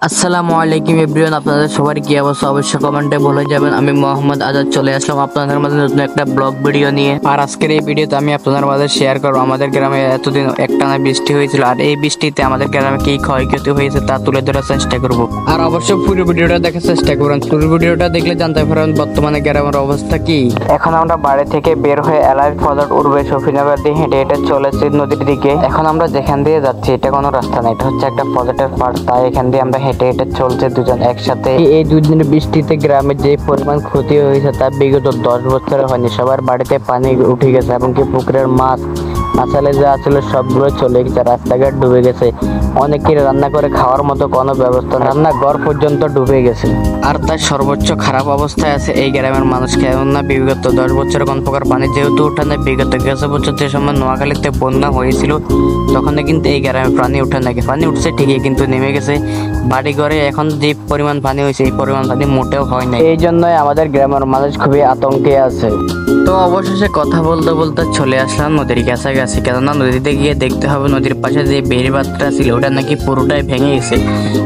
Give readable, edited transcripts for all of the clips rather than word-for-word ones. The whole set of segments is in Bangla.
আসসালামু আলাইকুম এভরিওয়ান, আপনাদের সবার কি অবস্থা অবশ্যই কমেন্টে বলে যাবেন। আমি মোহাম্মদ আজাদ চলে আসলাম আপনাদের মাঝে নতুন একটা ব্লগ ভিডিও নিয়ে। আর আজকের এই ভিডিওতে আমি আপনাদের মাঝে শেয়ার করব আমাদের গ্রামে এতদিন একটানা বৃষ্টি হয়েছিল, আর এই বৃষ্টিতে আমাদের গ্রামে কি ক্ষয়ক্ষতি হয়েছে তা তুলে ধরার চেষ্টা করব। আর অবশ্যই পুরো ভিডিওটা দেখার চেষ্টা করুন। পুরো ভিডিওটা দেখলে জানতে পারবেন বর্তমানে গ্রামের অবস্থা কি। এখন আমরা বাড়ি থেকে বের হয়ে এলাইট ফজর উর্বে শফিনগর দিয়ে হেঁটে হেঁটে চলেছি নদীর দিকে। এখন আমরা যেখান দিয়ে যাচ্ছি এটা কোনো রাস্তা না, এটা হচ্ছে একটা পজিটিভ পার্ট, তাই এখান দিয়ে আমরা হেঁটে হেঁটে চলছে দুজন একসাথে। এই দুদিনের বৃষ্টিতে গ্রামের যে পরিমাণ ক্ষতি হয়েছে তা বিগত 10 বছরে হয়নি। সবার বাড়িতে পানি উঠে গেছে এবং কি পুকুরের মাছ আসালে যা ছিল সবগুলো চলে গেছে, রাস্তাঘাট ডুবে গেছে। অনেকের রান্না করে খাওয়ার মতো কোনো ব্যবস্থা না, রান্নাঘর পর্যন্ত ডুবে গেছে। আর তার সর্বোচ্চ খারাপ অবস্থায় আছে এই গ্রামের মানুষ, কেননা বিগত 10 বছরে কোন প্রকার পানি যেহেতু উঠে না। বিগত 10 বছর যে সময় নোয়াখালীতে বন্যা হয়েছিল তখন কিন্তু এই গ্রামে পানি উঠে নাকি, পানি উঠছে ঠিকই কিন্তু নেমে গেছে বাড়ি ঘরে। এখন যে পরিমাণ পানি হয়েছে এই পরিমাণ পানি মোটেও হয় না, এই জন্যই আমাদের গ্রামের মানুষ খুবই আতঙ্কে আছে। তো অবশেষে কথা বলতে বলতে চলে আসলাম নদীর কাছাকাছি, কেননা নদীতে গিয়ে দেখতে হবে নদীর পাশে যে বেড়িবাঁধটা ছিল ওটা নাকি পুরোটাই ভেঙে গেছে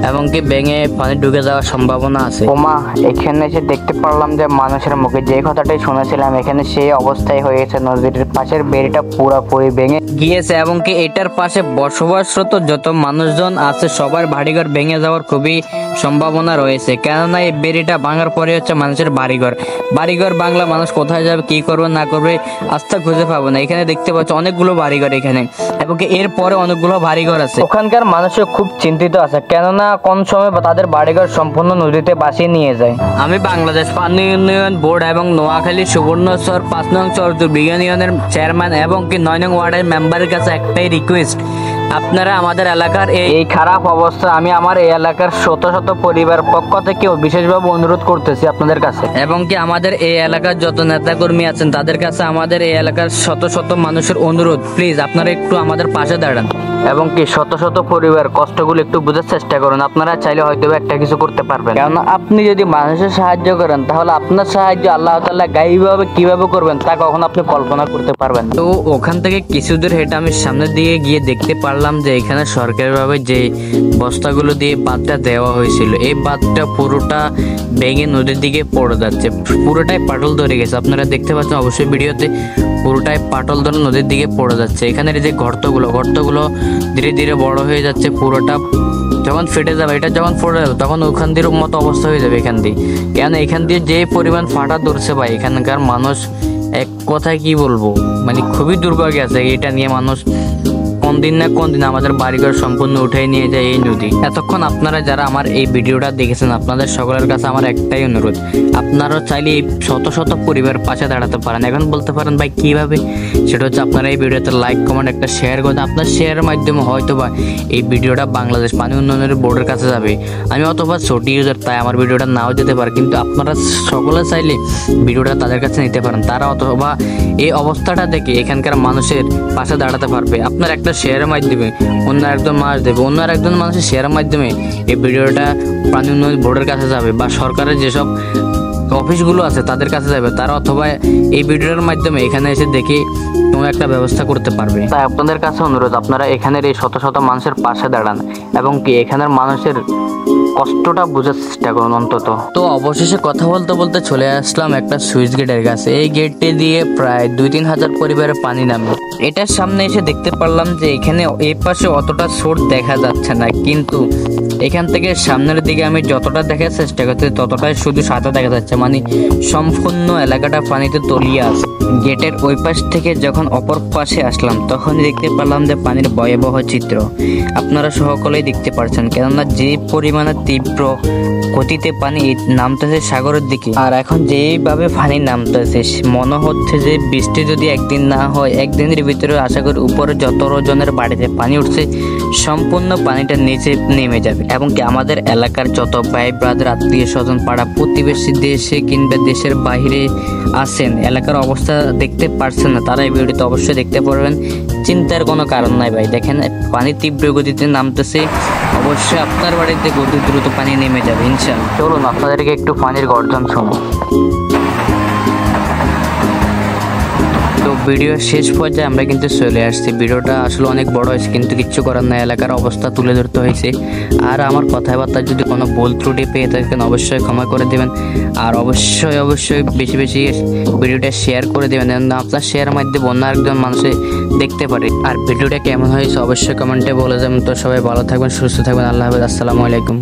এবং কি ভেঙে পানি ঢুকে যাওয়ার সম্ভাবনা আছে। ওমা, এখানে এসে দেখতে পারলাম যে মানুষের মুখে যে কথাটাই শুনেছিলাম এখানে সেই অবস্থায় হয়েছে। নদীর পাশের বেড়িটা পুরোপুরি ভেঙে গিয়েছে এবং কি এটার পাশে বসবাসরত যত মানুষজন আছে সবার বাড়িঘর ভেঙে যাওয়ার খুবই সম্ভাবনা রয়েছে, কেননা এই বেড়িটা ভাঙার পরে হচ্ছে মানুষের বাড়িঘর বাংলা মানুষ কোথায় যাবে, কি করবে না করবে আস্থা খুঁজে পাবো না। এখানে দেখতে পাচ্ছ অনেকগুলো বাড়িঘর এখানে এবং এর পরে অনেকগুলো বাড়িঘর আছে। ওখানকার মানুষও খুব চিন্তিত আছে, কেননা কোন সময় তাদের বাড়িঘর সম্পূর্ণ নদীতে ভাসিয়ে নিয়ে যায়। আমি বাংলাদেশ পানি উন্নয়ন বোর্ড এবং নোয়াখালী সুবর্ণচর 5 নং চরজু ইউনিয়নের চেয়ারম্যান এবং কি 9 নং ওয়ার্ডের মেম্বারের কাছে একটাই রিকোয়েস্ট, আপনারা আমাদের এলাকার এই খারাপ অবস্থা আমি আমার এই এলাকার শত শত পরিবার পক্ষ থেকে বিশেষভাবে অনুরোধ করতেছি আপনাদের কাছে, এবং কি আমাদের এই এলাকার যত নেতা কর্মী আছেন তাদের কাছে আমাদের এই এলাকার শত শত মানুষের অনুরোধ, প্লিজ আপনারা একটু আমাদের পাশে দাঁড়ান এবং কি শত শত পরিবার কষ্টগুলো একটু বোঝার চেষ্টা করুন। আপনারা চাইলে হয়তো একটা কিছু করতে পারবেন, কারণ আপনি যদি মানুষের সাহায্য করেন তাহলে আপনার সাহায্য আল্লাহ তাআলা গাইবভাবে কিভাবে করবেন তা কখনো আপনি কল্পনা করতে পারবেন। তো ওখান থেকে কিছু দূর হেঁটে আমি সামনের দিকে গিয়ে দেখতে পারলাম যে এখানে সরকারিভাবে যে বস্তাগুলো দিয়ে বাঁধটা দেওয়া হয়েছিল এই বাঁধটা পুরোটা ভেঙে নদীর দিকে পড়ে যাচ্ছে, পুরোটাই পাটল ধরে গেছে। আপনারা দেখতে পাচ্ছেন অবশ্যই ভিডিওতে, পুরোটাই পাটল ধরে নদীর দিকে পড়ে যাচ্ছে। এখানে যে গর্তগুলো ধীরে ধীরে বড় হয়ে যাচ্ছে, পুরোটা যখন ফেটে যাবে, এটা যখন ফেটে যাবে তখন ওখান দিয়ে মতো অবস্থা হয়ে যাবে এখান দিয়ে, কেন এখান দিয়ে যে পরিমাণ ফাটা ধরছে ভাই এখানকার মানুষ এক কথায় কি বলবো, মানে খুবই দুর্ভাগ্য আছে। এটা নিয়ে মানুষ কোন দিন না কোন দিন আমাদের বাড়িঘর সম্পূর্ণ উঠাই নিয়ে যায় এই নদী। এতক্ষণ আপনারা যারা আমার এই ভিডিওটা দেখেছেন আপনাদের সকলের কাছে আমার একটাই অনুরোধ, আপনারাও চাইলে এই শত শত পরিবার পাশে দাঁড়াতে পারেন। এখন বলতে পারেন ভাই কিভাবে, সেটা হচ্ছে আপনারা এই ভিডিওতে লাইক কমেন্ট একটা শেয়ার করে, আপনার শেয়ারের মাধ্যমে হয়তো বা এই ভিডিওটা বাংলাদেশ পানি উন্নয়নের বোর্ডের কাছে যাবে। আমি অথবা ছোট ইউজার তাই আমার ভিডিওটা নাও যেতে পারে, কিন্তু আপনারা সকলে চাইলে ভিডিওটা তাদের কাছে নিতে পারেন, তারা অথবা এই অবস্থাটা দেখে এখানকার মানুষের পাশে দাঁড়াতে পারবে। আপনার একটা শেয়ারের মাধ্যমে অন্য একজন মানুষ দেবে, অন্য আরেকজন মানুষের শেয়ারের মাধ্যমে এই ভিডিওটা পানি উন্নয়ন বোর্ডের কাছে যাবে বা সরকারের যেসব অফিসগুলো আছে তাদের কাছে যাবে, তারা অথবা এই ভিডিওর মাধ্যমে এখানে এসে দেখে কোনো একটা ব্যবস্থা করতে পারবে। তাই আপনাদের কাছে অনুরোধ, আপনারা এখানের এই শত শত মানুষের পাশে দাঁড়ান এবং কি এখানের মানুষের কষ্টটা বোঝার চেষ্টা করুন অন্তত। তো অবশেষে কথা বলতে বলতে চলে আসলাম একটা সুইচ গেটের কাছে। এই গেটটি দিয়ে প্রায় 2-3 হাজার পরিবারের পানি নামে। এটার সামনে এসে দেখতে পারলাম যে এখানে এই পাশে অতটা স্রোত দেখা যাচ্ছে না, কিন্তু এখান থেকে সামনের দিকে আমি যতটা দেখার চেষ্টা করছি ততটাই শুধু সাদা দেখা যাচ্ছে, মানে সম্পূর্ণ এলাকাটা পানিতে তলিয়ে আছে। গেটের ওই পাশ থেকে যখন অপর পাশে আসলাম তখন দেখতে পেলাম যে পানির ভয়াবহ চিত্র আপনারা সকলেই দেখতে পাচ্ছেন, কেননা যে পরিমাণে তীব্র গতিতে পানি নামতেছে সাগরের দিকে, আর এখন যেভাবে পানি নামতেছে মনে হচ্ছে যে বৃষ্টি যদি একদিন না হয় একদিনের ভিতরে আশা করি উপরে যত জনের বাড়িতে পানি উঠছে সম্পূর্ণ পানিটা নিচে নেমে যাবে, এবং কি আমাদের এলাকার যত ভাই ব্রাদার আত্মীয় স্বজন পাড়া প্রতিবেশী দেশে কিংবা দেশের বাইরে আছেন এলাকার অবস্থা দেখতে পারছেন না, তারা এই ভিডিওতে অবশ্যই দেখতে পারবেন। চিন্তার কোনো কারণ নাই ভাই, দেখেন পানি তীব্র গতিতে নামতেছে, অবশ্যই আপনার বাড়িতে গতি দ্রুত পানি নেমে যাবে ইনশাআল্লাহ। চলুন আপনাদেরকে একটু পানির গর্জন শুনুন। তো ভিডিও শেষ পর্যায়ে আমরা কিন্তু চলে আসছি। ভিডিওটা আসলে অনেক বড় হয়েছে, কিন্তু কিচ্ছু করার নাই, এলাকার অবস্থা তুলে ধরতে হয়েছে। আর আমার কথাবার্তায় যদি কোনো ভুল ত্রুটি পেয়ে থাকেন অবশ্যই ক্ষমা করে দেবেন। আর অবশ্যই বেশি বেশি ভিডিওটা শেয়ার করে দেবেন, যেন আপনার শেয়ার মাধ্যমে অন্য একজন মানুষে দেখতে পারে। আর ভিডিওটা কেমন হয়েছে অবশ্যই কমেন্টে বলে যাবেন। তো সবাই ভালো থাকবেন, সুস্থ থাকবেন, আল্লাহ হাফেজ, আসসালামু আলাইকুম।